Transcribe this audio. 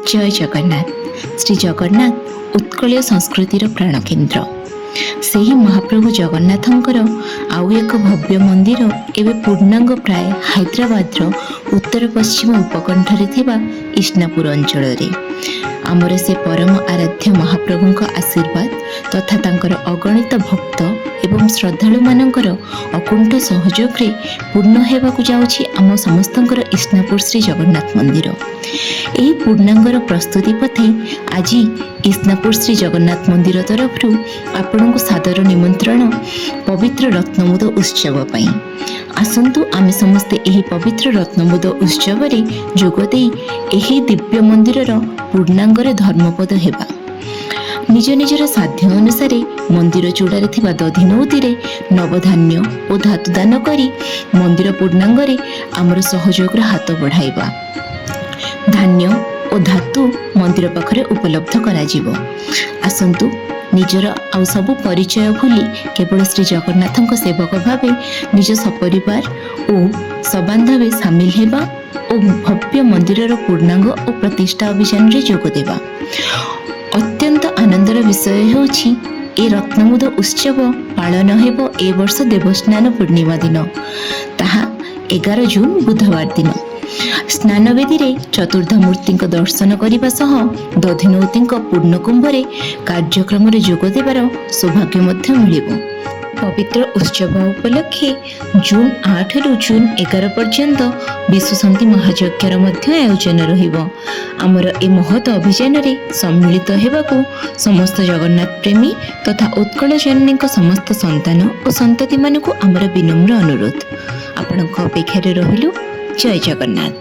जय जगन्नाथ। श्री जगन्नाथ उत्कलीय संस्कृतिर प्राणकेन्द्र। ସେହି ମହାପ୍ରଭୁ ଜଗନ୍ନାଥଙ୍କର ଆଉ ଏକ ଭବ୍ୟ ମନ୍ଦିର ଏବେ ପୂର୍ଣ୍ଣାଙ୍ଗ ପ୍ରାୟ ହାଇଦ୍ରାବାଦର ଉତ୍ତର ପଶ୍ଚିମ ଉପକଣ୍ଠରେ ଥିବା ଇସ୍ନାପୁର ଅଞ୍ଚଳରେ। ଆମର ସେ ପରମ ଆରାଧ୍ୟ ମହାପ୍ରଭୁଙ୍କ ଆଶୀର୍ବାଦ ତଥା ତାଙ୍କର ଅଗଣିତ ଭକ୍ତ ଏବଂ ଶ୍ରଦ୍ଧାଳୁମାନଙ୍କର ଅକୁଣ୍ଠ ସହଯୋଗରେ ପୂର୍ଣ୍ଣ ହେବାକୁ ଯାଉଛି ଆମ ସମସ୍ତଙ୍କର ଇସ୍ନାପୁର ଶ୍ରୀ ଜଗନ୍ନାଥ ମନ୍ଦିର। ଏହି ପୂର୍ଣ୍ଣାଙ୍ଗର ପ୍ରସ୍ତୁତି ପଥେ ଆଜି ଇସ୍ନାପୁର ଶ୍ରୀ ଜଗନ୍ନାଥ ମନ୍ଦିର ତରଫରୁ ଆପଣଙ୍କୁ ସାଦର ନିମନ୍ତ୍ରଣ ପବିତ୍ର ରତ୍ନମୁଦ ଉତ୍ସବ ପାଇଁ। ଆସନ୍ତୁ ଆମେ ସମସ୍ତେ ଏହି ପବିତ୍ର ରତ୍ନମୁଦ ଉତ୍ସବରେ ଯୋଗ ଦେଇ ଏହି ଦିବ୍ୟ ମନ୍ଦିରର ପୂର୍ଣ୍ଣାଙ୍ଗରେ ଧର୍ମପଦ ହେବା। ନିଜ ନିଜର ସାଧ୍ୟ ଅନୁସାରେ ମନ୍ଦିର ଚୂଡ଼ାରେ ଥିବା ଦଧିନଉତିରେ ନବଧାନ୍ୟ ଓ ଧାତୁ ଦାନ କରି ମନ୍ଦିର ପୂର୍ଣ୍ଣାଙ୍ଗରେ ଆମର ସହଯୋଗର ହାତ ବଢ଼ାଇବା। ଧାନ୍ୟ ଓ ଧାତୁ ମନ୍ଦିର ପାଖରେ ଉପଲବ୍ଧ କରାଯିବ। ଆସନ୍ତୁ ନିଜର ଆଉ ସବୁ ପରିଚୟ ଭୁଲି କେବଳ ଶ୍ରୀ ଜଗନ୍ନାଥଙ୍କ ସେବକ ଭାବେ ନିଜ ସପରିବାର ଓ ସବାନ୍ଧବେ ସାମିଲ ହେବା ଓ ଭବ୍ୟ ମନ୍ଦିରର ପୂର୍ଣ୍ଣାଙ୍ଗ ଓ ପ୍ରତିଷ୍ଠା ଅଭିଯାନରେ ଯୋଗ ଦେବା। ଅତ୍ୟନ୍ତ ଆନନ୍ଦର ବିଷୟ ହେଉଛି ଏ ରତ୍ନମୁଦ ଉତ୍ସବ ପାଳନ ହେବ ଏ ବର୍ଷ ଦେବସ୍ନାନ ପୂର୍ଣ୍ଣିମା ଦିନ, ତାହା 11 ଜୁନ ବୁଧବାର ଦିନ। ସ୍ନାନବେଦୀରେ ଚତୁର୍ଦ୍ଧ ମୂର୍ତ୍ତିଙ୍କ ଦର୍ଶନ କରିବା ସହ ଦଧିନଉତିଙ୍କ ପୂର୍ଣ୍ଣକୁମ୍ଭରେ କାର୍ଯ୍ୟକ୍ରମରେ ଯୋଗ ଦେବାର ସୌଭାଗ୍ୟ ମଧ୍ୟ ମିଳିବ। ପବିତ୍ର ଉତ୍ସବ ଉପଲକ୍ଷେ ଜୁନ 8ରୁ ଜୁନ 11 ପର୍ଯ୍ୟନ୍ତ ବିଶ୍ୱଶାନ୍ତି ମହାଯଜ୍ଞର ମଧ୍ୟ ଆୟୋଜନ ରହିବ। ଆମର ଏ ମହତ ଅଭିଯାନରେ ସମ୍ମିଳିତ ହେବାକୁ ସମସ୍ତ ଜଗନ୍ନାଥ ପ୍ରେମୀ ତଥା ଉତ୍କଳ ଜନନୀଙ୍କ ସମସ୍ତ ସନ୍ତାନ ଓ ସନ୍ତତିମାନଙ୍କୁ ଆମର ବିନମ୍ର ଅନୁରୋଧ। ଆପଣଙ୍କ ଅପେକ୍ଷାରେ ରହିଲୁ। ଜୟ ଜଗନ୍ନାଥ।